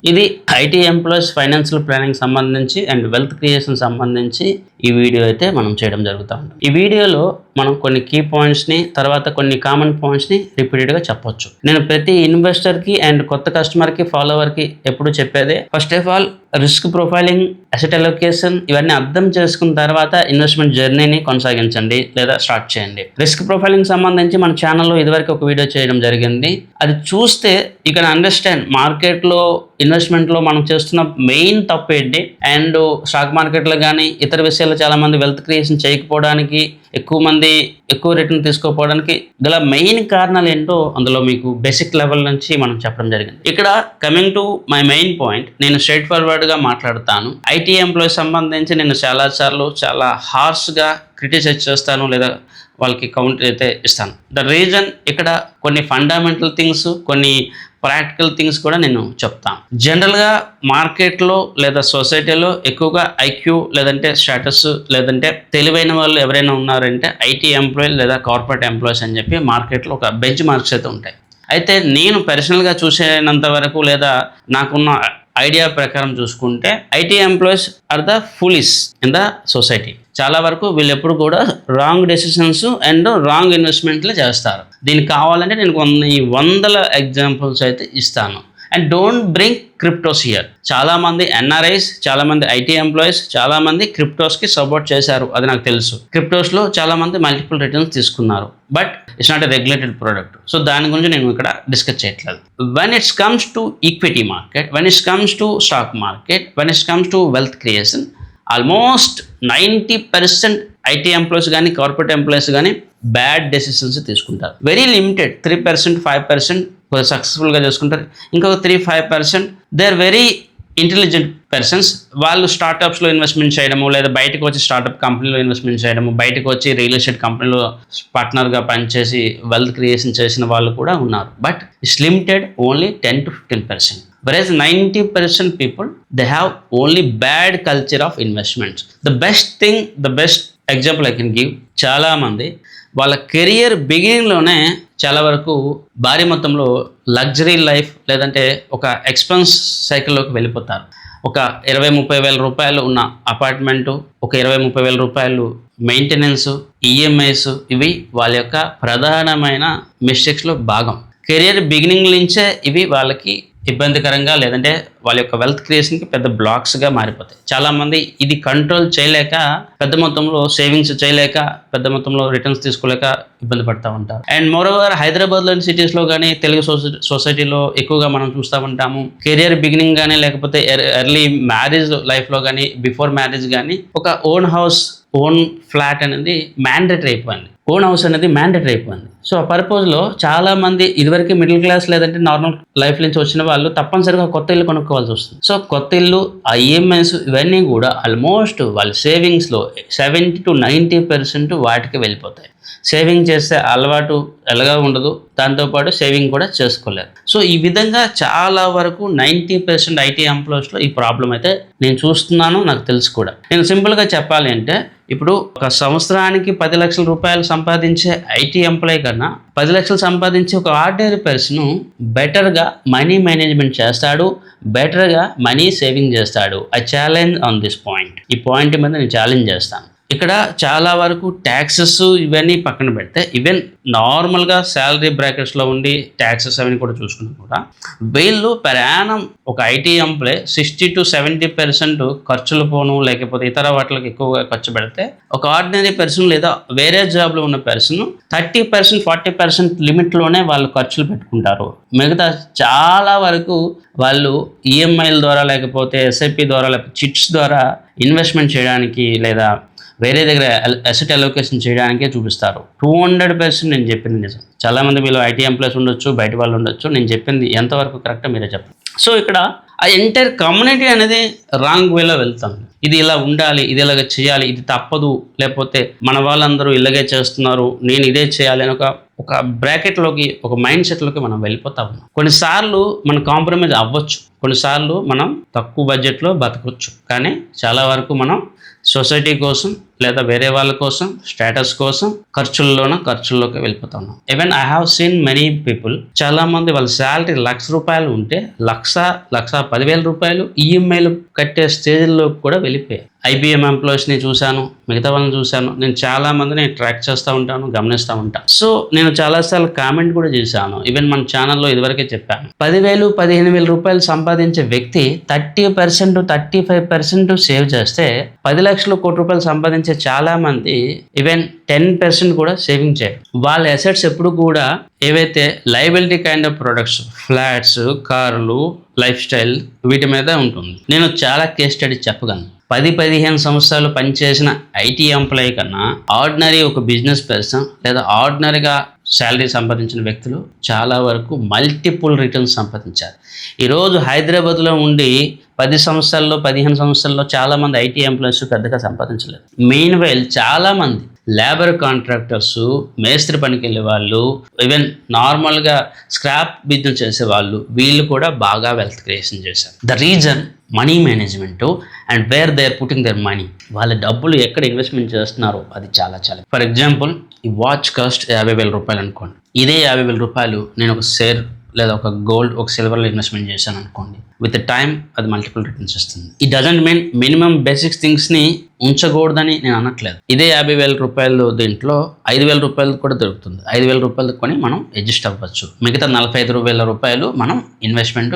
ఇది IT employees financial planning సంబంధించి and wealth creation సంబంధించి ఈ వీడియో అయితే మనం చేయడం జరుగుతూ ఉంటుంది. ఈ వీడియోలో మనం కొన్ని కీ పాయింట్స్ని తర్వాత కొన్ని కామన్ పాయింట్స్ని రిపీటెడ్గా చెప్పొచ్చు. నేను ప్రతి ఇన్వెస్టర్కి అండ్ కొత్త కస్టమర్కి ఫాలోవర్కి ఎప్పుడు చెప్పేదే first of all risk profiling, asset allocation ఇవన్నీ అర్థం చేసుకున్న తర్వాత ఇన్వెస్ట్మెంట్ జర్నీని కొనసాగించండి లేదా స్టార్ట్ చేయండి. రిస్క్ ప్రొఫైలింగ్ సంబంధించి మన ఛానల్లో ఇదివరకు ఒక వీడియో చేయడం జరిగింది. అది చూస్తే యూ కెన్ అండర్స్టాండ్ మార్కెట్లో ఇన్వెస్ట్మెంట్లో మనం చేస్తున్న మెయిన్ తప్పు ఏంటి అండ్ స్టాక్ మార్కెట్లో కానీ ఇతర విషయాల్లో చాలామంది వెల్త్ క్రియేషన్ చేయకపోవడానికి ఎక్కువ రిటర్న్ తీసుకోకపోవడానికి గల మెయిన్ కారణాలు ఏంటో అందులో మీకు బేసిక్ లెవెల్ నుంచి మనం చెప్పడం జరిగింది. ఇక్కడ coming to my main point, నేను స్ట్రైట్ ఫార్వర్డ్గా మాట్లాడతాను. ఐటీ ఎంప్లాయీస్ సంబంధించి నేను చాలా హార్ష్గా క్రిటిసైజ్ చేస్తాను లేదా వాళ్ళకి కౌంటర్ అయితే ఇస్తాను. ద రీజన్ ఇక్కడ కొన్ని ఫండమెంటల్ థింగ్స్, కొన్ని ప్రాక్టికల్ థింగ్స్ కూడా నేను చెప్తాను. జనరల్గా మార్కెట్లో లేదా సొసైటీలో ఎక్కువగా ఐక్యూ లేదంటే స్టేటస్ లేదంటే తెలివైన వాళ్ళు ఎవరైనా ఉన్నారంటే ఐటీ ఎంప్లాయీ లేదా కార్పొరేట్ ఎంప్లాయీస్ అని చెప్పి మార్కెట్లో ఒక బెంచ్ మార్క్స్ అయితే ఉంటాయి. అయితే నేను పర్సనల్గా చూసేంత వరకు లేదా నాకున్న ఐడియా ప్రకారం చూసుకుంటే IT employees are the foolish in the society. చాలా వరకు వీళ్ళు ఎప్పుడు కూడా రాంగ్ డెసిషన్స్ అండ్ రాంగ్ ఇన్వెస్ట్మెంట్లు చేస్తారు. దీనికి కావాలంటే నేను కొన్ని వందల ఎగ్జాంపుల్స్ అయితే ఇస్తాను. And don't bring cryptos here. చాలామంది ఎన్ఆర్ఐస్, చాలామంది ఐటీ ఎంప్లాయీస్ చాలామంది క్రిప్టోస్కి సపోర్ట్ చేశారు, అది నాకు తెలుసు. క్రిప్టోస్లో చాలామంది మల్టిపుల్ రిటర్న్స్ తీసుకున్నారు, but it's not a regulated product. So దాని గురించి నేను ఇక్కడ డిస్కస్ చేయట్లేదు. When it's comes to equity market, when it's comes to stock market, when it's comes to wealth creation, almost 90% IT employees కానీ corporate employees కానీ bad decisions తీసుకుంటారు. Very limited 3%, 5% సక్సెస్ఫుల్గా చేసుకుంటారు. ఇంకొక 3-5% they are very intelligent persons. వాళ్ళు స్టార్టప్స్లో investment చేయడము లేదా బయటకు వచ్చి స్టార్టప్ కంపెనీలో ఇన్వెస్ట్మెంట్ చేయడము, బయటకు వచ్చి రియల్ ఎస్టేట్ కంపెనీలో పార్ట్నర్గా పనిచేసి వెల్త్ క్రియేషన్ చేసిన వాళ్ళు కూడా ఉన్నారు. But it's limited only 10-15%. Whereas 90% people, they have only bad culture of investments. The best example I can give, చాలా మంది వాళ్ళ కెరియర్ బిగినింగ్లోనే చాలా వరకు భారీ మొత్తంలో లగ్జరీ లైఫ్ లేదంటే ఒక ఎక్స్పెన్స్ సైకిల్లోకి వెళ్ళిపోతారు. ఒక 20-30 వేల రూపాయలు ఉన్న అపార్ట్మెంటు, ఒక 20-30 వేల రూపాయలు మెయింటెనెన్స్, ఈఎంఐస్, ఇవి వాళ్ళ యొక్క ప్రధానమైన మిస్టేక్స్లో భాగం. కెరియర్ బిగినింగ్ నుంచే ఇవి వాళ్ళకి ఇబ్బందికరంగా లేదంటే వాళ్ళ యొక్క వెల్త్ క్రియేషన్కి పెద్ద బ్లాక్స్గా మారిపోతాయి. చాలామంది ఇది కంట్రోల్ చేయలేక పెద్ద మొత్తంలో సేవింగ్స్ చేయలేక పెద్ద మొత్తంలో రిటర్న్స్ తీసుకోలేక ఇబ్బంది పడుతూ ఉంటారు. అండ్ మోరోవర్ హైదరాబాద్లోని సిటీస్లో కానీ తెలుగు సొసైటీలో ఎక్కువగా మనం చూస్తూ ఉంటాము. కెరియర్ బిగినింగ్ కానీ లేకపోతే ఎర్లీ మ్యారేజ్ లైఫ్లో కానీ బిఫోర్ మ్యారేజ్ కానీ ఒక ఓన్ హౌస్, ఓన్ ఫ్లాట్ అనేది మ్యాండేటరీ అయిపోయింది. ఓన్ హౌస్ అనేది మ్యాండేటరీ అయిపోయింది. సో ఆ పర్పస్లో చాలామంది ఇదివరకు మిడిల్ క్లాస్ లేదంటే నార్మల్ లైఫ్ నుంచి వచ్చిన వాళ్ళు తప్పనిసరిగా కొత్త ఇల్లు కొనుక్కోవాల్సి వస్తుంది. సో కొత్త ఇల్లు, ఆ ఈఎంఐస్ ఇవన్నీ కూడా ఆల్మోస్ట్ వాళ్ళ సేవింగ్స్లో 70-90% వాటికి వెళ్ళిపోతాయి. సేవింగ్ చేసే అలవాటు ఎలాగా ఉండదు, దాంతోపాటు సేవింగ్ కూడా చేసుకోలేరు. సో ఈ విధంగా చాలా వరకు 90% ఐటీ ఎంప్లాయీస్లో ఈ ప్రాబ్లం అయితే నేను చూస్తున్నాను, నాకు తెలుసు కూడా. నేను సింపుల్గా చెప్పాలి అంటే ఇప్పుడు ఒక సంవత్సరానికి 10 లక్షల రూపాయలు సంపాదించే ఐటీ ఎంప్లాయీ కన్నా 10 లక్షలు సంపాదించే ఒక ఆర్డినరీ పర్సన్ బెటర్గా మనీ మేనేజ్మెంట్ చేస్తాడు, బెటర్గా మనీ సేవింగ్ చేస్తాడు. I challenge on this point. ఈ పాయింట్ మీద నేను ఛాలెంజ్ చేస్తాను. ఇక్కడ చాలా వరకు ట్యాక్సెస్ ఇవన్నీ పక్కన పెడితే ఈవెన్ నార్మల్గా శాలరీ బ్రాకెట్స్లో ఉండి ట్యాక్సెస్ అవన్నీ కూడా చూసుకున్నా కూడా వీళ్ళు ప్రయాణం ఒక ఐటీ ఎంప్లాయ్ 60-70% ఖర్చులు పోను లేకపోతే ఇతర వాటికి ఎక్కువగా ఖర్చు పెడితే ఒక ఆర్డినరీ పర్సన్ లేదా వేరే జాబ్లో ఉన్న పర్సన్ 30%-40% లిమిట్లోనే వాళ్ళు ఖర్చులు పెట్టుకుంటారు. మిగతా చాలా వరకు వాళ్ళు ఈఎంఐల ద్వారా లేకపోతే ఎస్ఐపి ద్వారా లేకపోతే చిట్స్ ద్వారా ఇన్వెస్ట్మెంట్ చేయడానికి లేదా వేరే దగ్గర అసెట్ అలొకేషన్ చేయడానికే చూపిస్తారు. 200% నేను చెప్పింది నిజం. చాలామంది మీలో ఐటీ ఎంప్లాయీస్ ఉండొచ్చు, బయట వాళ్ళు ఉండొచ్చు. నేను చెప్పింది ఎంతవరకు కరెక్టో మీరే చెప్పండి. సో ఇక్కడ ఆ ఎంటైర్ కమ్యూనిటీ అనేది రాంగ్ వేలో వెళ్తాం. ఇది ఇలా ఉండాలి, ఇది ఇలాగ చేయాలి, ఇది తప్పదు, లేకపోతే మన వాళ్ళందరూ ఇలాగే చేస్తున్నారు, నేను ఇదే చేయాలి అని ఒక బ్రాకెట్లోకి, ఒక మైండ్ సెట్లోకి మనం వెళ్ళిపోతా ఉన్నాం. కొన్నిసార్లు మనం కాంప్రమైజ్ అవ్వచ్చు, కొన్నిసార్లు మనం తక్కువ బడ్జెట్లో బతకొచ్చు. కానీ చాలా వరకు మనం సొసైటీ కోసం లేదా వేరే వాళ్ళ కోసం స్టేటస్ కోసం ఖర్చుల్లోకి వెళ్ళిపోతా ఉన్నాం. Even I have seen many people, చాలా మంది వాళ్ళ శాలరీ ₹1,00,000 ఉంటే ₹1,10,000 ఈఎంఐలు కట్టే స్టేజ్లో కూడా వెళ్ళిపోయాయి. IBM ఎంప్లాయీస్ని చూశాను, మిగతా వాళ్ళని చూశాను. నేను చాలా మందిని ట్రాక్ చేస్తూ ఉంటాను, గమనిస్తూ ఉంటాను. సో నేను చాలాసార్లు కామెంట్ కూడా చేశాను. ఈవెన్ మన ఛానల్లో ఇదివరకే చెప్పాను, ₹10,000, ₹15,000 సంపాదించే వ్యక్తి 30%, 35% సేవ్ చేస్తే 10 లక్షల కోటి రూపాయలు సంపాదించే చాలా మంది ఈవెన్ 10% కూడా సేవింగ్ చేయరు. వాళ్ళ అసెట్స్ ఎప్పుడు కూడా ఏవైతే liability kind of products, flats, కార్లు, లైఫ్ స్టైల్, వీటి మీద ఉంటుంది. నేను చాలా కేస్ స్టడీ చెప్పగలను. 10-15 సంవత్సరాలు పనిచేసిన ఐటీ ఎంప్లాయీ కన్నా ఆర్డినరీ ఒక బిజినెస్ పర్సన్ లేదా ఆర్డినరీగా శాలరీ సంపాదించిన వ్యక్తులు చాలా వరకు మల్టిపుల్ రిటర్న్స్ సంపాదించారు. ఈరోజు హైదరాబాద్లో ఉండి 10 సంవత్సరాల్లో 15 సంవత్సరాల్లో చాలామంది ఐటీ ఎంప్లాయీస్ పెద్దగా సంపాదించలేదు. మెయిన్ వైల్ చాలామంది లేబర్ కాంట్రాక్టర్స్, మేస్త్రి పనికి వెళ్ళే వాళ్ళు, ఈవెన్ నార్మల్గా స్క్రాప్ బిజినెస్ చేసే వాళ్ళు, వీళ్ళు కూడా బాగా వెల్త్ క్రియేషన్ చేశారు. The reason money management and where they are putting their money. వాళ్ళ డబ్బులు ఎక్కడ ఇన్వెస్ట్మెంట్ చేస్తున్నారో అది చాలా. ఫర్ ఎగ్జాంపుల్, ఈ వాచ్ కాస్ట్ ₹50,000 అనుకోండి. ఇదే ₹50,000 నేను ఒక షేర్ లేదా ఒక గోల్డ్, ఒక సిల్వర్లో ఇన్వెస్ట్మెంట్ చేశాను అనుకోండి. విత్ టైం అది మల్టిపుల్ రిటర్న్స్ ఇస్తుంది. It doesn't mean minimum basics థింగ్స్ని ఉంచకూడదని నేను అనట్లేదు. ఇదే ₹50,000 దీంట్లో ₹5,000 కూడా దొరుకుతుంది. ₹5,000 కొని మనం అడ్జస్ట్ అవ్వచ్చు. మిగతా ₹45,000 మనం ఇన్వెస్ట్మెంట్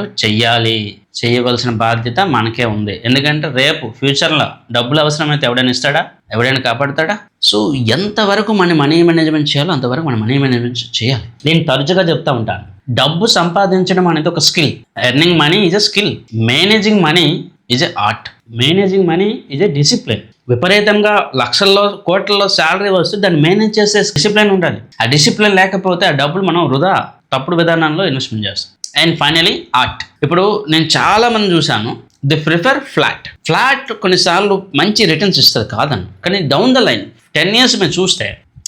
చేయవలసిన బాధ్యత మనకే ఉంది. ఎందుకంటే రేపు ఫ్యూచర్లో డబ్బులు అవసరమైతే ఎవడైనా ఇస్తాడా? ఎవడైనా కాపాడుతాడా? సో ఎంతవరకు మన మనీ మేనేజ్మెంట్ చేయాలో అంతవరకు మన మనీ మేనేజ్మెంట్ చేయాలి. నేను తరచుగా చెప్తా ఉంటాను, డబ్బు సంపాదించడం అనేది ఒక skill. Earning money is a skill. Managing money is a art. Managing money is a discipline. విపరీతంగా లక్షల్లో కోట్లలో శాలరీ వస్తే దాన్ని మేనేజ్ చేసే డిసిప్లిన్ ఉండాలి. ఆ డిసిప్లిన్ లేకపోతే ఆ డబ్బులు మనం వృధా, తప్పుడు విధానంలో ఇన్వెస్ట్మెంట్ చేస్తాం. And finally art. ఇప్పుడు నేను చాలా మంది చూశాను, ది ప్రిఫర్ ఫ్లాట్ కొన్నిసార్లు మంచి రిటర్న్స్ ఇస్తుంది కాదని, కానీ డౌన్ ద లైన్ 10 years మేము చూస్తే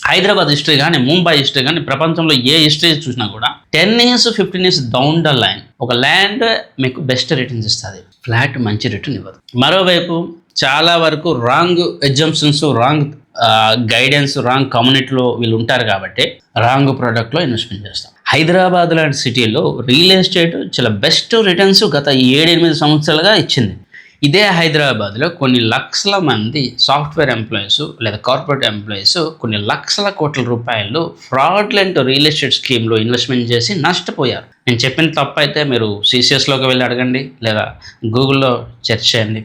హైదరాబాద్ హిస్టరీ కానీ, ముంబై హిస్టరీ కానీ, ప్రపంచంలో ఏ హిస్టరీ చూసినా కూడా 10 years, 15 years down the line ఒక ల్యాండ్ మీకు బెస్ట్ రిటర్న్స్ ఇస్తుంది. ఫ్లాట్ మంచి రిటర్న్ ఇవ్వదు. మరోవైపు చాలా వరకు wrong exemptions, wrong guidance, wrong కమ్యూనిటీలో వీళ్ళు ఉంటారు కాబట్టి రాంగ్ ప్రోడక్ట్లో ఇన్వెస్ట్మెంట్ చేస్తాం. హైదరాబాద్ లాంటి సిటీలో రియల్ ఎస్టేట్ చాలా బెస్ట్ రిటర్న్స్ గత 7-8 సంవత్సరాలుగా ఇచ్చింది. ఇదే హైదరాబాద్లో కొన్ని లక్షల మంది సాఫ్ట్వేర్ ఎంప్లాయీస్ లేదా కార్పొరేట్ ఎంప్లాయీస్ కొన్ని లక్షల కోట్ల రూపాయలు ఫ్రాడ్లెంట్ రియల్ ఎస్టేట్ స్కీమ్లో ఇన్వెస్ట్మెంట్ చేసి నష్టపోయారు. నేను చెప్పిన తప్పు అయితే మీరు CCSలోకి వెళ్ళి అడగండి లేదా గూగుల్లో సెర్చ్ చేయండి.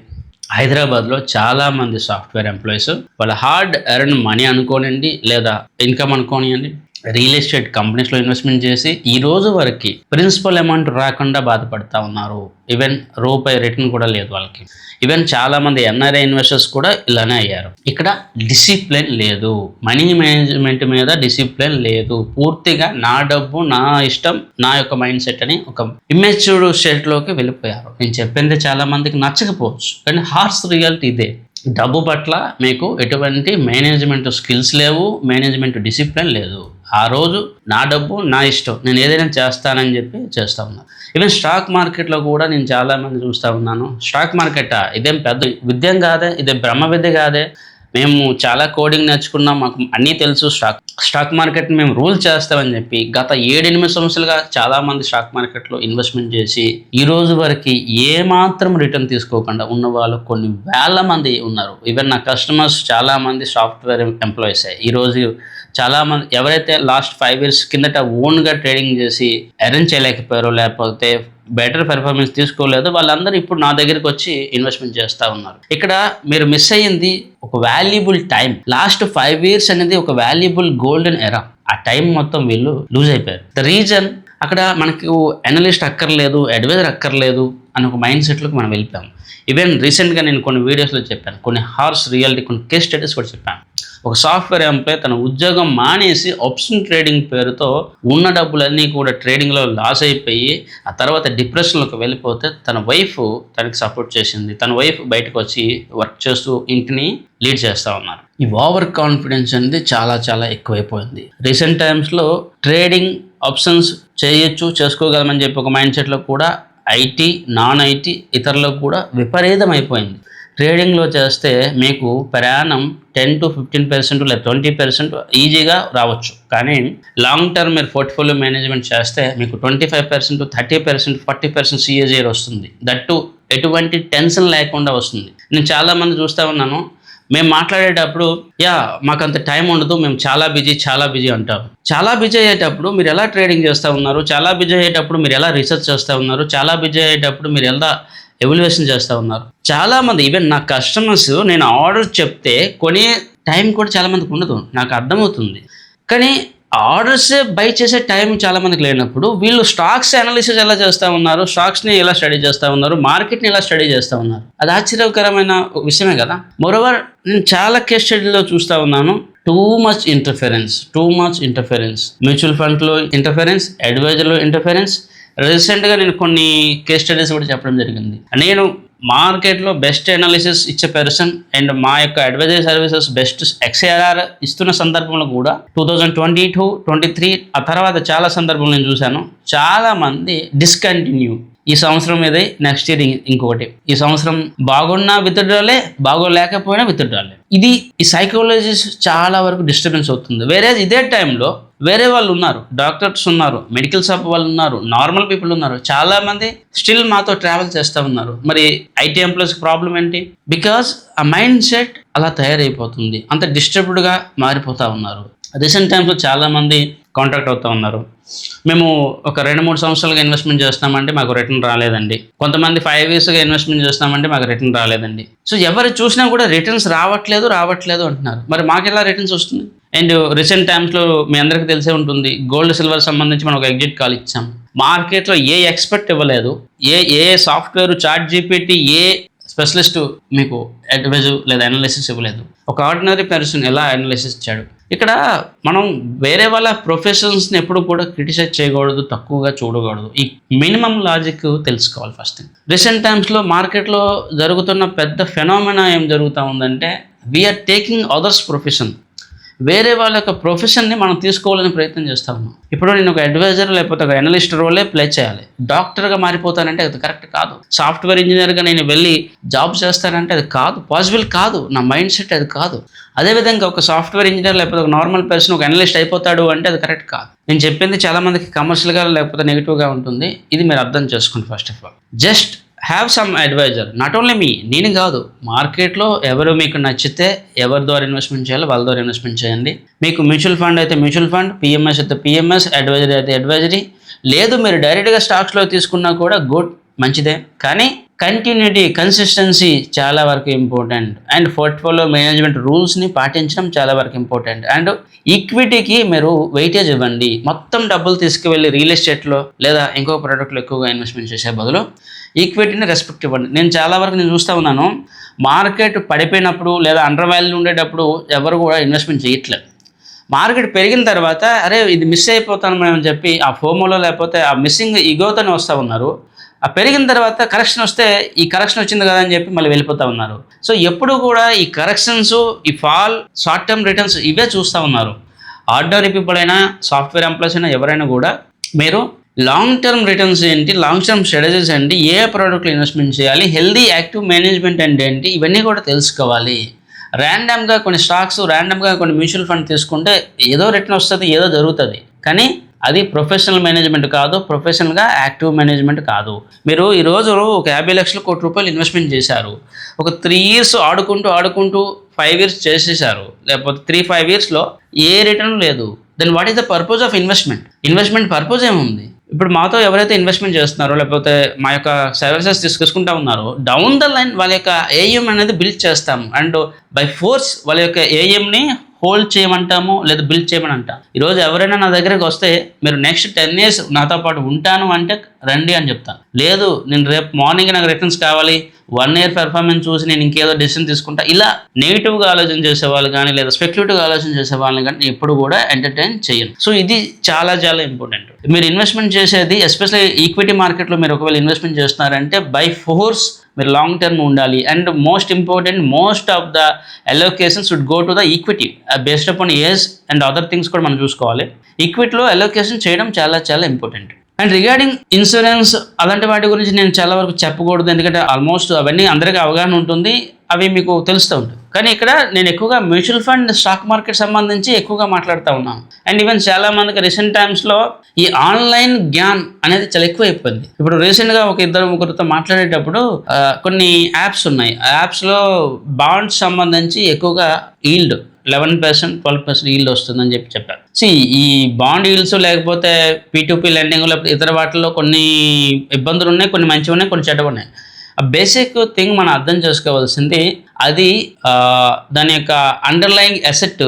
హైదరాబాద్లో చాలామంది సాఫ్ట్వేర్ ఎంప్లాయీస్ వాళ్ళ హార్డ్ ఎర్న్ మనీ అనుకోనండి లేదా ఇన్కమ్ అనుకోనియండి, రియల్ ఎస్టేట్ కంపెనీస్లో ఇన్వెస్ట్మెంట్ చేసి ఈ రోజు వరకు ప్రిన్సిపల్ అమౌంట్ రాకుండా బాధపడుతూ ఉన్నారు. ఈవెన్ రూపాయి రిటర్న్ కూడా లేదు వాళ్ళకి. ఈవెన్ చాలామంది NRI ఇన్వెస్టర్స్ కూడా ఇలానే అయ్యారు. ఇక్కడ డిసిప్లిన్ లేదు, మనీ మేనేజ్మెంట్ మీద డిసిప్లిన్ లేదు. పూర్తిగా నా డబ్బు, నా ఇష్టం, నా యొక్క మైండ్ సెట్ అని ఒక ఇమ్మెచ్యూర్డ్ స్టేట్లోకి వెళ్ళిపోయారు. నేను చెప్పింది చాలా మందికి నచ్చకపోవచ్చు, కానీ హార్స్ రియాలిటీ ఇదే. డబ్బు పట్ల మీకు ఎటువంటి మేనేజ్మెంట్ స్కిల్స్ లేవు, మేనేజ్మెంట్ డిసిప్లిన్ లేదు. ఆ రోజు నా డబ్బు, నా ఇష్టం, నేను ఏదైనా చేస్తానని చెప్పి చేస్తూ ఉన్నాను. ఈవెన్ స్టాక్ మార్కెట్లో కూడా నేను చాలామంది చూస్తూ ఉన్నాను. స్టాక్ మార్కెట్ ఇదేం పెద్ద విద్యం కాదే, ఇదే బ్రహ్మ విద్య కాదే, మేము చాలా కోడింగ్ నేర్చుకున్నాం, మాకు అన్నీ తెలుసు, స్టాక్ మార్కెట్ మేము రూల్ చేస్తామని చెప్పి గత 7-8 సంవత్సరాలుగా చాలామంది స్టాక్ మార్కెట్లో ఇన్వెస్ట్మెంట్ చేసి ఈ రోజు వరకు ఏమాత్రం రిటర్న్ తీసుకోకుండా ఉన్న వాళ్ళు కొన్ని వేల మంది ఉన్నారు. ఈవెన్ నా కస్టమర్స్ చాలామంది సాఫ్ట్వేర్ ఎంప్లాయీస్. ఈరోజు చాలామంది ఎవరైతే లాస్ట్ 5 years కిందట ఓన్గా ట్రేడింగ్ చేసి ఎర్న్ చేయలేకపోయారో లేకపోతే బెటర్ పెర్ఫార్మెన్స్ తీసుకోలేదు, వాళ్ళందరూ ఇప్పుడు నా దగ్గరికి వచ్చి ఇన్వెస్ట్మెంట్ చేస్తూ ఉన్నారు. ఇక్కడ మీరు మిస్ అయ్యింది ఒక వాల్యుబుల్ టైం. లాస్ట్ 5 years అనేది ఒక వాల్యుబుల్ గోల్డెన్ ఎరా. ఆ టైం మొత్తం వీళ్ళు లూజ్ అయిపోయారు. ద రీజన్ అక్కడ మనకు అనలిస్ట్ అక్కర్లేదు, అడ్వైజర్ అక్కర్లేదు అని ఒక మైండ్ సెట్లోకి మనం వెళ్ళిపోయాం. ఈవెన్ రీసెంట్గా నేను కొన్ని వీడియోస్లో చెప్పాను, కొన్ని హార్స్ రియాలిటీ, కొన్ని కేస్ స్టడీస్ కూడా చెప్పాను. ఒక సాఫ్ట్వేర్ ఎంప్లాయ్ తన ఉద్యోగం మానేసి ఆప్షన్ ట్రేడింగ్ పేరుతో ఉన్న డబ్బులన్నీ కూడా ట్రేడింగ్లో లాస్ అయిపోయి ఆ తర్వాత డిప్రెషన్లోకి వెళ్ళిపోతే తన వైఫ్ తనకి సపోర్ట్ చేసింది. తన వైఫ్ బయటకు వచ్చి వర్క్ చేస్తూ ఇంటిని లీడ్ చేస్తూ ఉన్నారు. ఈ ఓవర్ కాన్ఫిడెన్స్ అనేది చాలా చాలా ఎక్కువైపోయింది. రీసెంట్ టైమ్స్లో ట్రేడింగ్ ఆప్షన్స్ చేసుకోగలమని చెప్పి ఒక మైండ్ సెట్లో కూడా ఐటీ, నాన్ ఐటీ ఇతరులకు కూడా విపరీతం అయిపోయింది. ట్రేడింగ్లో చేస్తే మీకు ప్రయాణం 10-15% లేదా 20% ఈజీగా రావచ్చు. కానీ లాంగ్ టర్మ్ మీరు పోర్ట్ఫోలియో మేనేజ్మెంట్ చేస్తే మీకు 25%, 30%, 40% CAGR వస్తుంది. దట్టు ఎటువంటి టెన్షన్ లేకుండా వస్తుంది. నేను చాలామంది చూస్తూ ఉన్నాను, మేము మాట్లాడేటప్పుడు మాకు అంత టైం ఉండదు, మేము చాలా బిజీ అంటారు. చాలా బిజీ అయ్యేటప్పుడు మీరు ఎలా ట్రేడింగ్ చేస్తూ ఉన్నారు, చాలా బిజీ అయ్యేటప్పుడు మీరు ఎలా రీసెర్చ్ చేస్తూ ఉన్నారు, చాలా బిజీ అయ్యేటప్పుడు మీరు ఎలా ఎవాల్యుయేషన్ చేస్తూ ఉన్నారు. చాలామంది ఈవెన్ నా కస్టమర్స్ నేను ఆర్డర్ చెప్తే కొనే టైం కూడా చాలామందికి ఉండదు, నాకు అర్థమవుతుంది. కానీ ఆర్డర్స్ బై చేసే టైం చాలామందికి లేనప్పుడు వీళ్ళు స్టాక్స్ అనాలిసిస్ ఎలా చేస్తూ ఉన్నారు, స్టాక్స్ని ఎలా స్టడీ చేస్తూ ఉన్నారు, మార్కెట్ని ఎలా స్టడీ చేస్తూ ఉన్నారు, అది ఆశ్చర్యకరమైన విషయమే కదా. మోరోవర్ నేను చాలా కేస్ స్టడీలో చూస్తూ ఉన్నాను, టూ మచ్ ఇంటర్ఫరెన్స్, మ్యూచువల్ ఫండ్లో ఇంటర్ఫరెన్స్, అడ్వైజర్లో ఇంటర్ఫరెన్స్. రీసెంట్గా నేను కొన్ని కేస్ స్టడీస్ కూడా చెప్పడం జరిగింది. నేను మార్కెట్లో బెస్ట్ అనాలిసిస్ ఇచ్చే పర్సన్ అండ్ మా యొక్క అడ్వైజరీ సర్వీసెస్ బెస్ట్ XARR ఇస్తున్న సందర్భంలో కూడా 2022, 2023 ఆ తర్వాత చాలా సందర్భంలో నేను చూశాను, చాలామంది డిస్కంటిన్యూ. ఈ సంవత్సరం ఇదే, నెక్స్ట్ ఇయర్ ఇంకొకటి. ఈ సంవత్సరం బాగున్నా విత్డ్రాలే, బాగోలేకపోయినా విత్డ్రాలే. ఈ సైకాలజీస్ చాలా వరకు డిస్టర్బెన్స్ అవుతుంది. వేరే ఇదే టైంలో వేరే వాళ్ళు ఉన్నారు, డాక్టర్స్ ఉన్నారు, మెడికల్ షాప్ వాళ్ళు ఉన్నారు, నార్మల్ పీపుల్ ఉన్నారు, చాలామంది స్టిల్ మాతో ట్రావెల్ చేస్తూ ఉన్నారు. మరి IT ఎంప్లాయీస్కి ప్రాబ్లం ఏంటి? బికాజ్ ఆ మైండ్ సెట్ అలా తయారైపోతుంది, అంత డిస్టర్బ్డ్గా మారిపోతూ ఉన్నారు. రీసెంట్ టైమ్స్లో చాలామంది కాంటాక్ట్ అవుతూ ఉన్నారు, మేము ఒక 2-3 సంవత్సరాలుగా ఇన్వెస్ట్మెంట్ చేస్తామంటే మాకు రిటర్న్ రాలేదండి. కొంతమంది 5 yearsగా ఇన్వెస్ట్మెంట్ చేస్తామంటే మాకు రిటర్న్ రాలేదండి. సో ఎవరు చూసినా కూడా రిటర్న్స్ రావట్లేదు అంటున్నారు. మరి మాకు ఎలా రిటర్న్స్ వస్తుంది? అండ్ రీసెంట్ టైమ్స్లో మీ అందరికీ తెలిసే ఉంటుంది, గోల్డ్ సిల్వర్ సంబంధించి మనం ఒక ఎగ్జిట్ కాల్ ఇచ్చాం. మార్కెట్లో ఏ ఎక్స్పర్ట్ ఇవ్వలేదు, ఏ సాఫ్ట్వేర్, ChatGPT, ఏ స్పెషలిస్ట్ మీకు అడ్వైజ్ లేదా అనాలిసిస్ ఇవ్వలేదు. ఒక ఆర్డినరీ పర్సన్ ఎలా అనాలిసిస్ ఇచ్చాడు. ఇక్కడ మనం వేరే వాళ్ళ ప్రొఫెషన్స్ని ఎప్పుడు కూడా క్రిటిసైజ్ చేయకూడదు, తక్కువగా చూడకూడదు. ఈ మినిమం లాజిక్ తెలుసుకోవాలి ఫస్ట్ థింగ్. రీసెంట్ టైమ్స్లో మార్కెట్లో జరుగుతున్న పెద్ద ఫెనామినా ఏం జరుగుతూ ఉందంటే, వీఆర్ టేకింగ్ అదర్స్ ప్రొఫెషన్. వేరే వాళ్ళ యొక్క ప్రొఫెషన్ని మనం తీసుకోవాలని ప్రయత్నం చేస్తూ ఉన్నాం. ఇప్పుడు నేను ఒక అడ్వైజర్ లేకపోతే ఒక అనలిస్ట్ రోలే ప్లే చేయాలి, డాక్టర్గా మారిపోతానంటే అది కరెక్ట్ కాదు. సాఫ్ట్వేర్ ఇంజనీర్గా నేను వెళ్ళి జాబ్ చేస్తానంటే అది కాదు, పాసిబుల్ కాదు. నా మైండ్ సెట్ అది కాదు. అదేవిధంగా ఒక సాఫ్ట్వేర్ ఇంజనీర్ లేకపోతే ఒక నార్మల్ పర్సన్ ఒక అనలిస్ట్ అయిపోతాడు అంటే అది కరెక్ట్ కాదు. నేను చెప్పింది చాలామందికి కమర్షియల్గా లేకపోతే నెగిటివ్గా ఉంటుంది. ఇది మీరు అర్థం చేసుకోండి. First of all just have some advisor, not only మీ, నేను కాదు, మార్కెట్లో ఎవరు మీకు నచ్చితే ఎవరి ద్వారా ఇన్వెస్ట్మెంట్ చేయాలో వాళ్ళ ద్వారా ఇన్వెస్ట్మెంట్ చేయండి. మీకు మ్యూచువల్ ఫండ్ అయితే మ్యూచువల్ ఫండ్, PMS అయితే PMS, అడ్వైజరీ అయితే అడ్వైజరీ. లేదు మీరు డైరెక్ట్గా స్టాక్స్లో తీసుకున్నా కూడా గుడ్, మంచిదే. కానీ కంటిన్యూటీ, కన్సిస్టెన్సీ చాలా వరకు ఇంపార్టెంట్. అండ్ పోర్ట్ఫోలియో మేనేజ్మెంట్ రూల్స్ని పాటించడం చాలా వరకు ఇంపార్టెంట్. అండ్ ఈక్విటీకి మీరు వెయిటేజ్ ఇవ్వండి. మొత్తం డబ్బులు తీసుకువెళ్ళి రియల్ ఎస్టేట్లో లేదా ఇంకో ప్రోడక్ట్లో ఎక్కువగా ఇన్వెస్ట్మెంట్ చేసే బదులు ఈక్విటీని రెస్పెక్ట్ ఇవ్వండి. నేను చాలా వరకు నేను చూస్తూ ఉన్నాను, మార్కెట్ పడిపోయినప్పుడు లేదా అండర్ వాల్యూ ఉండేటప్పుడు ఎవరు కూడా ఇన్వెస్ట్మెంట్ చేయట్లేదు. మార్కెట్ పెరిగిన తర్వాత అరే ఇది మిస్ అయిపోతాను అని చెప్పి ఆ ఫోమోలో లేకపోతే ఆ మిస్సింగ్ ఈగోతోనే వస్తూ ఉన్నారు. ఆ పెరిగిన తర్వాత కరెక్షన్ వస్తే ఈ కరెక్షన్ వచ్చింది కదా అని చెప్పి మళ్ళీ వెళ్ళిపోతూ ఉన్నారు. సో ఎప్పుడు కూడా ఈ కరెక్షన్స్, ఈ ఫాల్, షార్ట్ టర్మ్ రిటర్న్స్ ఇవే చూస్తూ ఉన్నారు. ఆర్డినరీ పీపుల్ అయినా, సాఫ్ట్వేర్ ఎంప్లాయీస్ అయినా, ఎవరైనా కూడా మీరు లాంగ్ టర్మ్ రిటర్న్స్ ఏంటి, లాంగ్ టర్మ్ స్ట్రాటజీస్ ఏంటి, ఏ ప్రోడక్ట్లో ఇన్వెస్ట్మెంట్ చేయాలి, హెల్దీ యాక్టివ్ మేనేజ్మెంట్ అంటే ఏంటి, ఇవన్నీ కూడా తెలుసుకోవాలి. ర్యాండమ్గా కొన్ని స్టాక్స్, ర్యాండమ్గా కొన్ని మ్యూచువల్ ఫండ్ తీసుకుంటే ఏదో రిటర్న్ వస్తుంది, ఏదో జరుగుతుంది. కానీ అది ప్రొఫెషనల్ మేనేజ్మెంట్ కాదు, ప్రొఫెషనల్గా యాక్టివ్ మేనేజ్మెంట్ కాదు. మీరు ఈరోజు ఒక 50 లక్షల కోటి రూపాయలు ఇన్వెస్ట్మెంట్ చేశారు, ఒక 3 years ఆడుకుంటూ 5 years చేసేసారు, లేకపోతే 3-5 yearsలో ఏ రిటర్న్ లేదు. Then what is the purpose of investment purpose ఏముంది? ఇప్పుడు మాతో ఎవరైతే ఇన్వెస్ట్మెంట్ చేస్తున్నారో లేకపోతే మా యొక్క సర్వీసెస్ తీసుకుంటా ఉన్నారో, డౌన్ ద లైన్ వాళ్ళ యొక్క AUM అనేది బిల్డ్ చేస్తాము. అండ్ బై ఫోర్స్ వాళ్ళ యొక్క AUMని హోల్డ్ చేయమంటాము లేదా బిల్డ్ చేయమని అంటాం. ఈరోజు ఎవరైనా నా దగ్గరికి వస్తే మీరు నెక్స్ట్ 10 years నాతో పాటు ఉంటాను అంటే రండి అని చెప్తాను. లేదు నేను రేపు మార్నింగ్ నాకు రిటర్న్స్ కావాలి, 1 year పెర్ఫార్మెన్స్ చూసి నేను ఇంకేదో డెసిషన్ తీసుకుంటా, ఇలా నెగిటివ్గా ఆలోచన చేసే వాళ్ళు కానీ లేదా స్పెక్యులేటివ్గా ఆలోచన చేసే వాళ్ళని కానీ ఎప్పుడు కూడా ఎంటర్టైన్ చేయను. సో ఇది చాలా చాలా ఇంపార్టెంట్. మీరు ఇన్వెస్ట్మెంట్ చేసేది ఎస్పెషల్లీ ఈక్విటీ మార్కెట్లో మీరు ఒకవేళ ఇన్వెస్ట్మెంట్ చేస్తున్నారంటే బై ఫోర్స్ మీరు లాంగ్ టర్మ్ ఉండాలి. And most important, most of the allocations should go to the equity based upon age and other things కూడా మనం చూసుకోవాలి. ఈక్విటీలో అలోకేషన్ చేయడం చాలా చాలా ఇంపార్టెంట్. అండ్ రిగార్డింగ్ ఇన్సూరెన్స్ అలాంటి వాటి గురించి నేను చాలా వరకు చెప్పకూడదు, ఎందుకంటే ఆల్మోస్ట్ అవన్నీ అందరికీ అవగాహన ఉంటుంది, అవి మీకు తెలుస్తూ ఉంటుంది. కానీ ఇక్కడ నేను ఎక్కువగా మ్యూచువల్ ఫండ్ స్టాక్ మార్కెట్ సంబంధించి ఎక్కువగా మాట్లాడుతూ ఉన్నాను. అండ్ ఈవెన్ చాలా మందికి రీసెంట్ టైమ్స్లో ఈ ఆన్లైన్ జ్ఞాన్ అనేది చాలా ఎక్కువ అయిపోయింది. ఇప్పుడు రీసెంట్గా ఒక ఇద్దరు ముగ్గురితో మాట్లాడేటప్పుడు కొన్ని యాప్స్ ఉన్నాయి, ఆ యాప్స్లో బాండ్స్ సంబంధించి ఎక్కువగా ఈల్డ్ 11%, 12% ఈల్డ్ వస్తుందని చెప్పారు. ఈ బాండ్ ఈల్డ్స్ లేకపోతే P2P లెండింగ్ లేకపోతే ఇతర వాటిల్లో కొన్ని ఇబ్బందులు ఉన్నాయి, కొన్ని మంచివి ఉన్నాయి, కొన్ని చెడ్డవి ఉన్నాయి. ఆ బేసిక్ థింగ్ మనం అర్థం చేసుకోవాల్సింది అది దాని యొక్క అండర్లయింగ్ అసెట్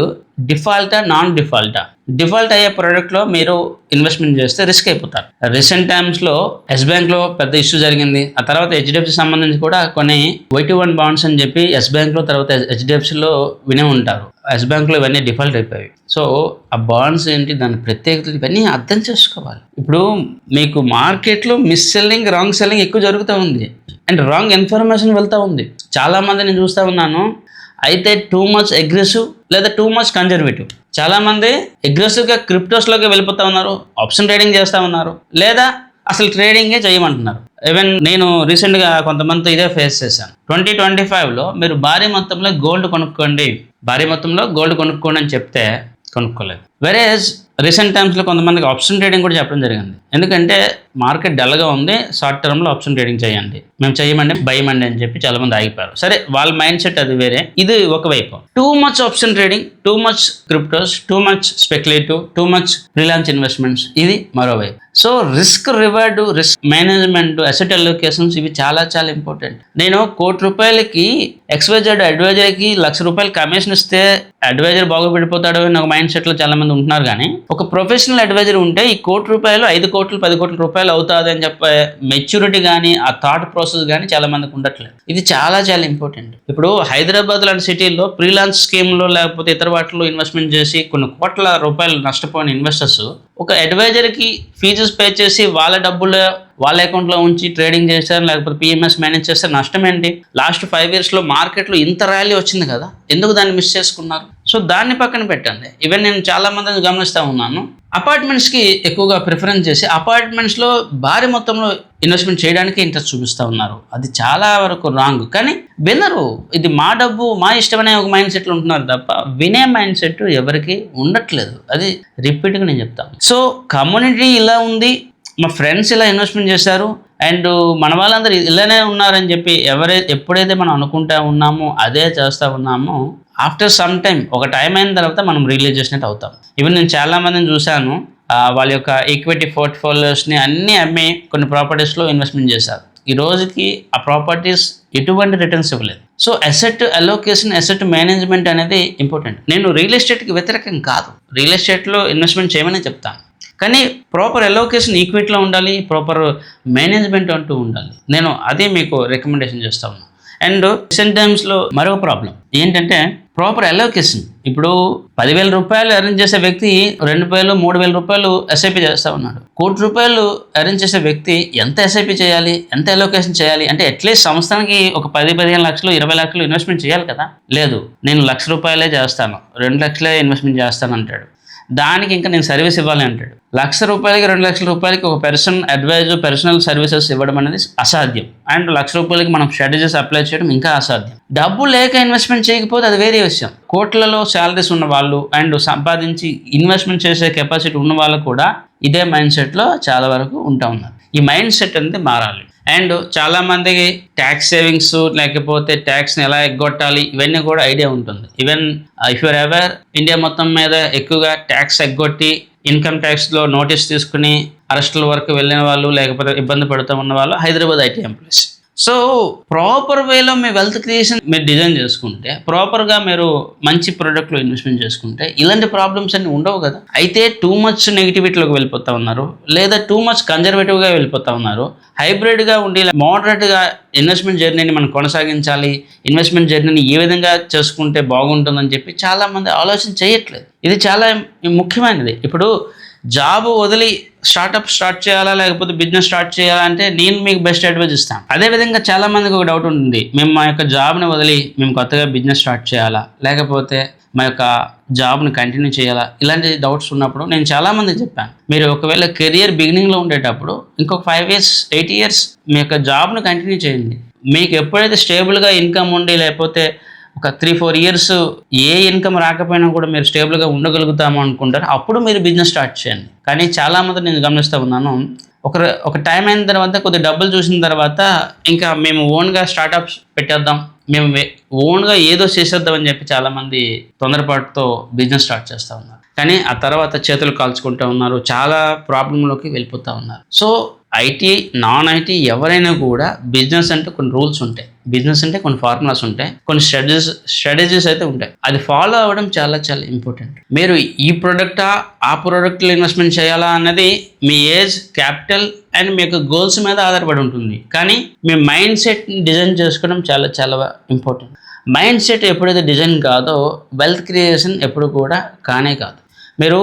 డిఫాల్టా నాన్ డిఫాల్టా. డిఫాల్ట్ అయ్యే ప్రోడక్ట్లో మీరు ఇన్వెస్ట్మెంట్ చేస్తే రిస్క్ అయిపోతారు. రీసెంట్ టైమ్స్లో ఎస్ బ్యాంక్లో పెద్ద ఇష్యూ జరిగింది. ఆ తర్వాత HDFC సంబంధించి కూడా కొన్ని Y21 బాండ్స్ అని చెప్పి ఎస్ బ్యాంక్లో తర్వాత HDFCలో వినే ఉంటారు. ఎస్ బ్యాంక్లో ఇవన్నీ డిఫాల్ట్ అయిపోయాయి. సో ఆ బాండ్స్ ఏంటి, దాని ప్రత్యేకతలు ఇవన్నీ అర్థం చేసుకోవాలి. ఇప్పుడు మీకు మార్కెట్లో మిస్ సెల్లింగ్, రాంగ్ సెల్లింగ్ ఎక్కువ జరుగుతూ ఉంది అండ్ రాంగ్ ఇన్ఫర్మేషన్ వెళ్తూ ఉంది. చాలామంది నేను చూస్తూ ఉన్నాను, అయితే టూ మచ్ అగ్రెసివ్ లేదా టూ మచ్ కన్జర్వేటివ్. చాలామంది అగ్రెసివ్గా క్రిప్టోస్లోకి వెళ్ళిపోతూ ఉన్నారు, ఆప్షన్ ట్రేడింగ్ చేస్తూ ఉన్నారు, లేదా అసలు ట్రేడింగే చేయమంటున్నారు. ఈవెన్ నేను రీసెంట్గా కొంతమందితో ఇదే ఫేస్ చేశాను. 2025లో మీరు భారీ మొత్తంలో గోల్డ్ కొనుక్కోండి అని చెప్తే కొనుక్కోలేదు. వెరేజ్ రీసెంట్ టైమ్స్లో కొంతమందికి ఆప్షన్ ట్రేడింగ్ కూడా చెప్పడం జరిగింది. ఎందుకంటే మార్కెట్ డల్గా ఉంది, షార్ట్ టర్మ్లో ఆప్షన్ ట్రేడింగ్ చేయండి, మేము చేయమండి భయమండి అని చెప్పి చాలామంది ఆగిపోయారు. సరే, వాళ్ళ మైండ్ సెట్ అది వేరే. ఇది ఒకవైపు. Too much option trading, too much cryptos, too much speculative, too much freelance investments, ఇది మరోవైపు. So risk reward, risk management, asset allocations ఇవి చాలా చాలా ఇంపార్టెంట్. నేను ₹1,00,00,000కి XYZ అడ్వైజర్కి ₹1,00,000 కమిషన్ ఇస్తే అడ్వైజర్ బాగుపడిపోతాడు అని ఒక మైండ్ సెట్లో చాలా మంది ఉంటున్నారు. కానీ ఒక ప్రొఫెషనల్ అడ్వైజర్ ఉంటే ఈ ₹1,00,00,000 5 కోట్లు 10 కోట్ల రూపాయలు అవుతుంది అని చెప్పే మెచ్యూరిటీ కానీ ఆ థాట్ ప్రాసెస్ కానీ చాలా మందికి ఉండట్లేదు. ఇది చాలా చాలా ఇంపార్టెంట్. ఇప్పుడు హైదరాబాద్ లాంటి సిటీల్లో ఫ్రీలాన్స్ స్కీమ్లో లేకపోతే ఇతర వాటిలో ఇన్వెస్ట్మెంట్ చేసి కొన్ని కోట్ల రూపాయలు నష్టపోయిన ఇన్వెస్టర్స్ ఒక అడ్వైజర్కి ఫీజెస్ పే చేసి వాళ్ళ డబ్బులు వాళ్ళ అకౌంట్లో ఉంచి ట్రేడింగ్ చేశారు, లేకపోతే PMS మేనేజ్ చేస్తారు. నష్టం ఏంటి? లాస్ట్ 5 yearsలో మార్కెట్లో ఇంత ర్యాలీ వచ్చింది కదా, ఎందుకు దాన్ని మిస్ చేసుకున్నారు? సో దాన్ని పక్కన పెట్టండి. ఈవెన్ నేను చాలా మందిని గమనిస్తూ ఉన్నాను, అపార్ట్మెంట్స్కి ఎక్కువగా ప్రిఫరెన్స్ చేసి అపార్ట్మెంట్స్లో భారీ మొత్తంలో ఇన్వెస్ట్మెంట్ చేయడానికి ఇంట్రెస్ట్ చూపిస్తూ ఉన్నారు. అది చాలా వరకు రాంగ్. కానీ వినరు, ఇది మా డబ్బు మా ఇష్టమనే ఒక మైండ్ సెట్లో ఉంటున్నారు తప్ప వినే మైండ్ సెట్ ఎవరికి ఉండట్లేదు. అది రిపీట్గా నేను చెప్తాను. సో కమ్యూనిటీ ఇలా ఉంది, మా ఫ్రెండ్స్ ఇలా ఇన్వెస్ట్మెంట్ చేశారు అండ్ మన వాళ్ళందరూ ఇలానే ఉన్నారని చెప్పి ఎప్పుడైతే మనం అనుకుంటా ఉన్నామో అదే చేస్తూ ఉన్నామో ఆఫ్టర్ సమ్ టైం, ఒక టైం అయిన తర్వాత మనం రియలైజ్ చేసినట్టు అవుతాం. ఈవెన్ నేను చాలామందిని చూశాను, వాళ్ళ యొక్క ఈక్విటీ పోర్ట్ఫోలియోస్ని అన్నీ అమ్మి కొన్ని ప్రాపర్టీస్లో ఇన్వెస్ట్మెంట్ చేశారు. ఈ రోజుకి ఆ ప్రాపర్టీస్ ఎటువంటి రిటర్న్స్ ఇవ్వలేదు. So asset allocation, asset management అనేది ఇంపార్టెంట్. నేను రియల్ ఎస్టేట్కి వ్యతిరేకం కాదు, రియల్ ఎస్టేట్లో ఇన్వెస్ట్మెంట్ చేయమని చెప్తాను. కానీ ప్రాపర్ అలోకేషన్ ఈక్విటీలో ఉండాలి, ప్రాపర్ మేనేజ్మెంట్ అంటూ ఉండాలి. నేను అదే మీకు రికమెండేషన్ చేస్తా ఉన్నాను. అండ్ రీసెంట్ టైమ్స్లో మరో ప్రాబ్లం ఏంటంటే ప్రాపర్ అలోకేషన్. ఇప్పుడు ₹10,000 అరేంజ్ చేసే వ్యక్తి ₹2,000, ₹3,000 SIP చేస్తూ ఉన్నాడు. ₹1,00,00,000 అరేంజ్ చేసే వ్యక్తి ఎంత SIP చేయాలి, ఎంత అలోకేషన్ చేయాలి అంటే అట్లీస్ట్ సంవత్సరానికి ఒక 10-15 లక్షలు 20 లక్షలు ఇన్వెస్ట్మెంట్ చేయాలి కదా. లేదు, నేను ₹1,00,000 చేస్తాను, 2 లక్షలే ఇన్వెస్ట్మెంట్ చేస్తాను అంటాడు. దానికి ఇంకా నేను సర్వీస్ ఇవ్వాలి అంటాడు. ₹1,00,000కి ₹2,00,000 ఒక అడ్వైజర్ పర్సనల్ సర్వీసెస్ ఇవ్వడం అనేది అసాధ్యం. అండ్ ₹1,00,000 మనం స్ట్రాటజీస్ అప్లై చేయడం ఇంకా అసాధ్యం. డబ్బు లేక ఇన్వెస్ట్మెంట్ చేయకపోతే అది వేరే విషయం. కోట్లలో శాలరీస్ ఉన్న వాళ్ళు అండ్ సంపాదించి ఇన్వెస్ట్మెంట్ చేసే కెపాసిటీ ఉన్న వాళ్ళు కూడా ఇదే మైండ్ సెట్లో చాలా వరకు ఉంటా ఉన్నారు. ఈ మైండ్ సెట్ అనేది మారాలి. అండ్ చాలామందికి ట్యాక్స్ సేవింగ్స్ లేకపోతే ట్యాక్స్ని ఎలా ఎగ్గొట్టాలి ఇవన్నీ కూడా ఐడియా ఉంటుంది. Even if you're ever India మొత్తం మీద ఎక్కువగా ట్యాక్స్ ఎగ్గొట్టి ఇన్కమ్ ట్యాక్స్లో నోటీస్ తీసుకుని అరెస్టుల వరకు వెళ్ళిన వాళ్ళు లేకపోతే ఇబ్బంది పడుతూ ఉన్న వాళ్ళు Hyderabad IT employees. So proper వేలో మీ వెల్త్ క్రియేషన్ మీరు డిజైన్ చేసుకుంటే, ప్రాపర్గా మీరు మంచి ప్రోడక్ట్లో ఇన్వెస్ట్మెంట్ చేసుకుంటే ఇలాంటి ప్రాబ్లమ్స్ అన్నీ ఉండవు కదా. అయితే టూ మచ్ నెగిటివిటీలోకి వెళ్ళిపోతూ ఉన్నారు, లేదా టూ మచ్ కన్జర్వేటివ్గా వెళ్ళిపోతూ ఉన్నారు. హైబ్రిడ్గా ఉండి మోడరేట్గా ఇన్వెస్ట్మెంట్ జర్నీని మనం కొనసాగించాలి, ఇన్వెస్ట్మెంట్ జర్నీని ఏ విధంగా చేసుకుంటే బాగుంటుందని చెప్పి చాలామంది ఆలోచన చేయట్లేదు. ఇది చాలా ముఖ్యమైనది. ఇప్పుడు జాబ్ వదిలి స్టార్ట్ చేయాలా లేకపోతే బిజినెస్ స్టార్ట్ చేయాలా అంటే నేను మీకు బెస్ట్ అడ్వైజ్ ఇస్తాను. అదేవిధంగా చాలా మందికి ఒక డౌట్ ఉంటుంది, మేము మా యొక్క జాబ్ని వదిలి మేము కొత్తగా బిజినెస్ స్టార్ట్ చేయాలా లేకపోతే మా యొక్క జాబ్ని కంటిన్యూ చేయాలా, ఇలాంటి డౌట్స్ ఉన్నప్పుడు నేను చాలామందికి చెప్పాను, మీరు ఒకవేళ కెరియర్ బిగినింగ్లో ఉండేటప్పుడు ఇంకొక 5 years 8 years మీ యొక్క జాబ్ని కంటిన్యూ చేయండి. మీకు ఎప్పుడైతే స్టేబుల్గా ఇన్కమ్ ఉండి లేకపోతే ఒక 3-4 years ఏ ఇన్కమ్ రాకపోయినా కూడా మీరు స్టేబుల్గా ఉండగలుగుతాము అనుకుంటారు, అప్పుడు మీరు బిజినెస్ స్టార్ట్ చేయండి. కానీ చాలామంది నేను గమనిస్తూ ఉన్నాను, ఒక టైం అయిన తర్వాత కొద్ది డబ్బులు చూసిన తర్వాత ఇంకా మేము ఓన్గా స్టార్టప్స్ పెట్టేద్దాం, మేము ఓన్గా ఏదో చేసేద్దాం అని చెప్పి చాలామంది తొందరపాటుతో బిజినెస్ స్టార్ట్ చేస్తూ ఉన్నారు. కానీ ఆ తర్వాత చేతులు కాల్చుకుంటూ ఉన్నారు, చాలా ప్రాబ్లంలోకి వెళ్ళిపోతూ ఉన్నారు. సో ఐటీ నాన్ ఐటీ ఎవరైనా కూడా బిజినెస్ అంటే కొన్ని రూల్స్ ఉంటాయి, బిజినెస్ అంటే కొన్ని ఫార్ములాస్ ఉంటాయి, కొన్ని స్ట్రాటజీస్ అయితే ఉంటాయి. అది ఫాలో అవ్వడం చాలా చాలా ఇంపార్టెంట్. మీరు ఈ ప్రోడక్టా ఆ ప్రోడక్ట్లో ఇన్వెస్ట్మెంట్ చేయాలా అన్నది మీ ఏజ్, క్యాపిటల్ అండ్ మీ యొక్క గోల్స్ మీద ఆధారపడి ఉంటుంది. కానీ మీ మైండ్ సెట్ని డిజైన్ చేసుకోవడం చాలా చాలా ఇంపార్టెంట్. మైండ్ సెట్ ఎప్పుడైతే డిజైన్ కాదో వెల్త్ క్రియేషన్ ఎప్పుడు కూడా కానే కాదు. మీరు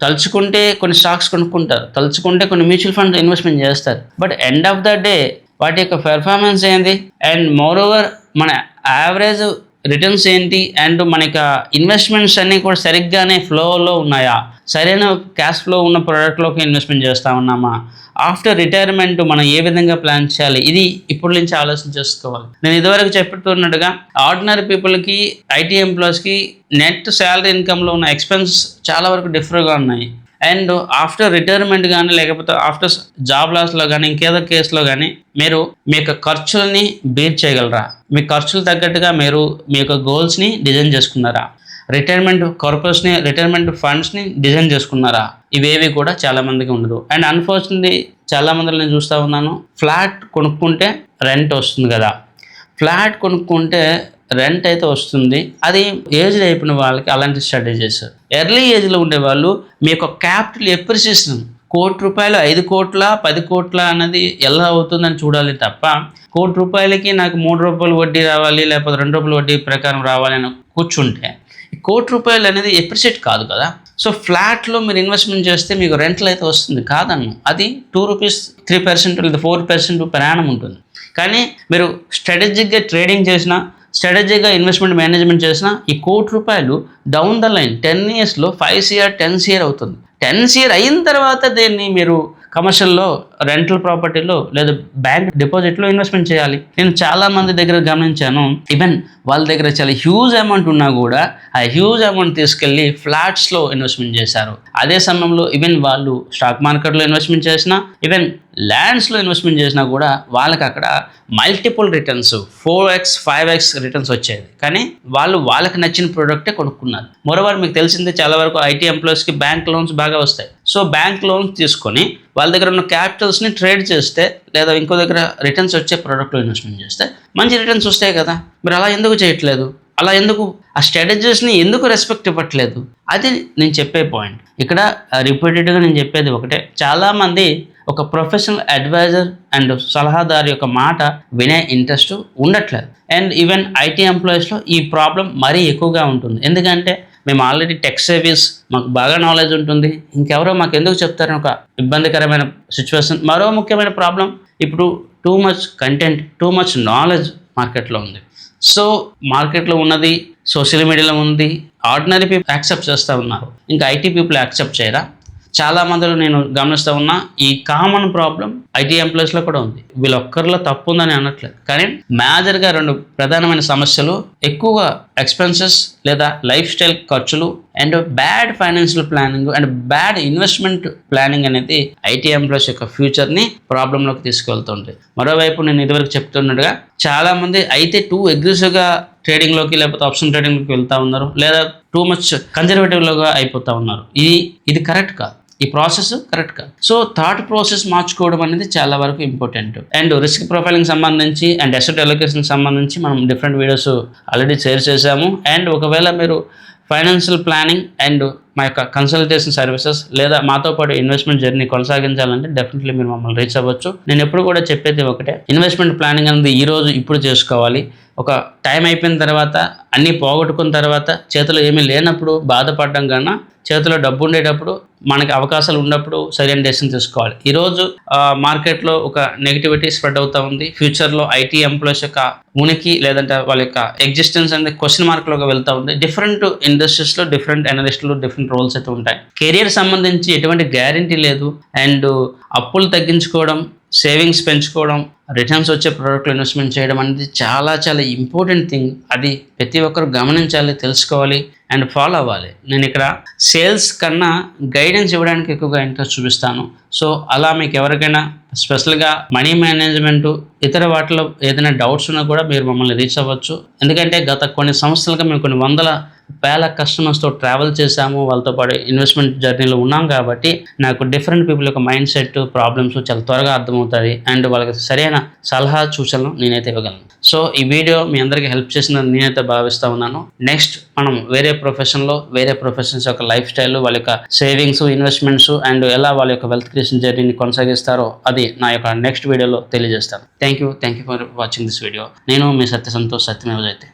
తలుచుకుంటే కొన్ని స్టాక్స్ కొనుక్కుంటారు, తలుచుకుంటే కొన్ని మ్యూచువల్ ఫండ్స్ ఇన్వెస్ట్మెంట్ చేస్తారు, but end of the day వాటి యొక్క పెర్ఫార్మెన్స్ ఏంటి అండ్ మోర్ ఓవర్ మన యావరేజ్ రిటర్న్స్ ఏంటి అండ్ మన యొక్క ఇన్వెస్ట్మెంట్స్ అన్నీ కూడా సరిగ్గానే ఫ్లోలో ఉన్నాయా, సరైన క్యాష్ ఫ్లో ఉన్న ప్రోడక్ట్లోకి ఇన్వెస్ట్మెంట్ చేస్తూ ఉన్నామా, ఆఫ్టర్ రిటైర్మెంట్ మనం ఏ విధంగా ప్లాన్ చేయాలి, ఇది ఇప్పుడు నుంచి ఆలోచన చేసుకోవాలి. నేను ఇదివరకు చెప్పుతున్నట్టుగా ఆర్డినరీ పీపుల్కి, ఐటీ ఎంప్లాయీస్కి నెట్ శాలరీ ఇన్కమ్లో ఉన్న ఎక్స్పెన్స్ చాలా వరకు డిఫరెంట్గా ఉన్నాయి. అండ్ ఆఫ్టర్ రిటైర్మెంట్ కానీ లేకపోతే ఆఫ్టర్ జాబ్ లాస్లో కానీ ఇంకేదో కేసులో కానీ మీరు మీ యొక్క ఖర్చులని బీట్ చేయగలరా, మీ ఖర్చులు తగ్గట్టుగా మీరు మీ యొక్క గోల్స్ని డిజైన్ చేసుకున్నారా, రిటైర్మెంట్ ఫండ్స్ని డిజైన్ చేసుకున్నారా, ఇవేవి కూడా చాలామందికి ఉండదు. అండ్ అన్ఫార్చునేట్లీ చాలామందిని నేను చూస్తూ ఉన్నాను, ఫ్లాట్ కొనుక్కుంటే రెంట్ వస్తుంది కదా, ఫ్లాట్ కొనుక్కుంటే రెంట్ అయితే వస్తుంది, అది ఏజ్ అయిపోయిన వాళ్ళకి అలాంటి స్ట్రాటజీస్. ఎర్లీ ఏజ్లో ఉండే వాళ్ళు మీ యొక్క క్యాపిటల్ ఎప్రిసియేషన్ ₹1,00,00,000 5 కోట్ల 10 కోట్ల అన్నది ఎలా అవుతుందని చూడాలి తప్ప ₹1,00,00,000కి నాకు ₹3 వడ్డీ రావాలి లేకపోతే ₹2 వడ్డీ ప్రకారం రావాలి అని కూర్చుంటే ₹1,00,00,000 అనేది ఎప్రిషియేట్ కాదు కదా. సో ఫ్లాట్లో మీరు ఇన్వెస్ట్మెంట్ చేస్తే మీకు రెంట్లు అయితే వస్తుంది కాదన్ను, అది ₹2 3% లేదా 4% per annum ఉంటుంది. కానీ మీరు స్ట్రాటజిక్గా ట్రేడింగ్ చేసినా, స్ట్రాటజీగా ఇన్వెస్ట్మెంట్ మేనేజ్మెంట్ చేసిన ఈ ₹1,00,00,000 down the line 10 yearsలో 5 CR 10 CR అవుతుంది. 10 CR అయిన తర్వాత దీన్ని మీరు కమర్షియల్లో, రెంటల్ ప్రాపర్టీలో లేదా బ్యాంక్ డిపాజిట్లో ఇన్వెస్ట్మెంట్ చేయాలి. నేను చాలామంది దగ్గర గమనించాను, ఈవెన్ వాళ్ళ దగ్గర చాలా హ్యూజ్ అమౌంట్ ఉన్నా కూడా ఆ హ్యూజ్ అమౌంట్ తీసుకెళ్ళి ఫ్లాట్స్లో ఇన్వెస్ట్మెంట్ చేశారు. అదే సమయంలో ఈవెన్ వాళ్ళు స్టాక్ మార్కెట్లో ఇన్వెస్ట్మెంట్ చేసినా, ఈవెన్ ల్యాండ్స్లో ఇన్వెస్ట్మెంట్ చేసినా కూడా వాళ్ళకి అక్కడ multiple returns 4x 5x returns వచ్చేది. కానీ వాళ్ళకి నచ్చిన ప్రోడక్టే కొనుక్కున్నారు. మరోవారు మీకు తెలిసిందే, చాలా వరకు ఐటీ ఎంప్లాయీస్కి బ్యాంక్ లోన్స్ బాగా వస్తాయి. సో బ్యాంక్ లోన్స్ తీసుకొని వాళ్ళ దగ్గర ఉన్న క్యాపిటల్స్ని ట్రేడ్ చేస్తే లేదా ఇంకో దగ్గర రిటర్న్స్ వచ్చే ప్రోడక్ట్లో ఇన్వెస్ట్మెంట్ చేస్తే మంచి రిటర్న్స్ వస్తాయి కదా. మీరు అలా ఎందుకు చేయట్లేదు, అలా ఎందుకు ఆ స్ట్రాటజీస్ని ఎందుకు రెస్పెక్ట్ ఇవ్వట్లేదు, అది నేను చెప్పే పాయింట్. ఇక్కడ రిపీటెడ్గా నేను చెప్పేది ఒకటే, చాలామంది ఒక ప్రొఫెషనల్ అడ్వైజర్ అండ్ సలహాదారు యొక్క మాట వినే ఇంట్రెస్ట్ ఉండట్లేదు. అండ్ ఈవెన్ ఐటీ ఎంప్లాయీస్లో ఈ ప్రాబ్లం మరీ ఎక్కువగా ఉంటుంది. ఎందుకంటే మేము ఆల్రెడీ టెక్ సర్వీస్, మాకు బాగా నాలెడ్జ్ ఉంటుంది, ఇంకెవరో మాకు ఎందుకు చెప్తారని ఒక ఇబ్బందికరమైన సిచ్యువేషన్. మరో ముఖ్యమైన ప్రాబ్లం, ఇప్పుడు too much content, too much knowledge మార్కెట్లో ఉంది. సో మార్కెట్లో ఉన్నది సోషల్ మీడియాలో ఉంది, ఆర్డినరీ పీపుల్ యాక్సెప్ట్ చేస్తూ ఉన్నారు, ఇంకా ఐటీ పీపుల్ యాక్సెప్ట్ చేయరా? చాలా మందిలో నేను గమనిస్తూ ఉన్నా ఈ కామన్ ప్రాబ్లం ఐటీ ఎంప్లాయీస్లో కూడా ఉంది. వీళ్ళొక్కరిలో తప్పు ఉందని అనట్లేదు, కానీ మేజర్గా 2 ప్రధానమైన సమస్యలు, ఎక్కువగా ఎక్స్పెన్సెస్ లేదా లైఫ్ స్టైల్ ఖర్చులు and bad financial planning and bad investment planning అనేది ఐటీ ఎంప్లాయీస్ యొక్క ఫ్యూచర్ని ప్రాబ్లంలోకి తీసుకెళ్తుంది. మరోవైపు నేను ఇదివరకు చెప్తున్నట్టుగా చాలామంది అయితే టూ అగ్రెసివ్గా ట్రేడింగ్లోకి లేకపోతే ఆప్షన్ ట్రేడింగ్లోకి వెళ్తూ ఉన్నారు, లేదా టూ మచ్ కన్జర్వేటివ్గా అయిపోతూ ఉన్నారు. ఇది కరెక్ట్ కాదు, ఈ ప్రాసెస్ కరెక్ట్ కాదు. సో థాట్ ప్రాసెస్ మార్చుకోవడం అనేది చాలా వరకు ఇంపార్టెంట్. అండ్ రిస్క్ ప్రొఫైలింగ్ సంబంధించి అండ్ అసెట్ అలొకేషన్ సంబంధించి మనం డిఫరెంట్ వీడియోస్ ఆల్రెడీ షేర్ చేశాము. అండ్ ఒకవేళ మీరు ఫైనాన్షియల్ ప్లానింగ్ అండ్ మా యొక్క కన్సల్టేషన్ సర్వీసెస్ లేదా మాతో పాటు ఇన్వెస్ట్మెంట్ జర్నీ కొనసాగించాలంటే డెఫినెట్లీ మీరు మమ్మల్ని రీచ్ అవ్వచ్చు. నేను ఎప్పుడు కూడా చెప్పేది ఒకటే, ఇన్వెస్ట్మెంట్ ప్లానింగ్ అనేది ఇప్పుడు చేసుకోవాలి. ఒక టైం అయిపోయిన తర్వాత, అన్నీ పోగొట్టుకున్న తర్వాత, చేతిలో ఏమీ లేనప్పుడు బాధపడడం కన్నా చేతిలో డబ్బు ఉండేటప్పుడు మనకి అవకాశాలు ఉన్నప్పుడు సరైన డెసిషన్ తీసుకోవాలి. ఈరోజు మార్కెట్లో ఒక నెగిటివిటీ స్ప్రెడ్ అవుతూ ఉంది. ఫ్యూచర్లో ఐటీ ఎంప్లాయీస్ యొక్క ఉనికి లేదంటే వాళ్ళ యొక్క ఎగ్జిస్టెన్స్ అనేది క్వశ్చన్ మార్క్లోకి వెళ్తూ ఉంది. డిఫరెంట్ ఇండస్ట్రీస్లో డిఫరెంట్ అనలిస్టులు డిఫరెంట్ రోల్స్ అయితే ఉంటాయి. కెరియర్ సంబంధించి ఎటువంటి గ్యారంటీ లేదు. అండ్ అప్పులు తగ్గించుకోవడం, సేవింగ్స్ పెంచుకోవడం, రిటర్న్స్ వచ్చే ప్రోడక్ట్లో ఇన్వెస్ట్మెంట్ చేయడం అనేది చాలా చాలా ఇంపార్టెంట్ థింగ్. అది ప్రతి ఒక్కరు గమనించాలి, తెలుసుకోవాలి అండ్ ఫాలో అవ్వాలి. నేను ఇక్కడ సేల్స్ కన్నా గైడెన్స్ ఇవ్వడానికి ఎక్కువగా ఇంట్రెస్ట్ చూపిస్తాను. సో అలా మీకు ఎవరికైనా స్పెషల్గా మనీ మేనేజ్మెంట్ ఇతర వాటిలో ఏదైనా డౌట్స్ ఉన్నా కూడా మీరు మమ్మల్ని రీచ్ అవ్వచ్చు. ఎందుకంటే గత కొన్ని సంవత్సరాలుగా మేము కొన్ని వందల వేల కస్టమర్స్తో ట్రావెల్ చేశాము, వాళ్ళతో పాటు ఇన్వెస్ట్మెంట్ జర్నీలో ఉన్నాం కాబట్టి నాకు డిఫరెంట్ పీపుల్ యొక్క మైండ్ సెట్, ప్రాబ్లమ్స్ చాలా త్వరగా అర్థమవుతుంది అండ్ వాళ్ళకి సరైన సలహా సూచనలు నేనైతే ఇవ్వగలను. సో ఈ వీడియో మీ అందరికీ హెల్ప్ చేసిందని నేనైతే భావిస్తూ ఉన్నాను. నెక్స్ట్ మనం వేరే ప్రొఫెషన్స్ యొక్క లైఫ్ స్టైల్, వాళ్ళ యొక్క సేవింగ్స్, ఇన్వెస్ట్మెంట్స్ అండ్ ఎలా వాళ్ళ యొక్క వెల్త్ క్రియేషన్ జర్నీని కొనసాగిస్తారో అది నా యొక్క నెక్స్ట్ వీడియోలో తెలియజేస్తాను. Thank you for watching this video. నేను మీ సత్య సంతోష్, సత్యమేవ జయతే.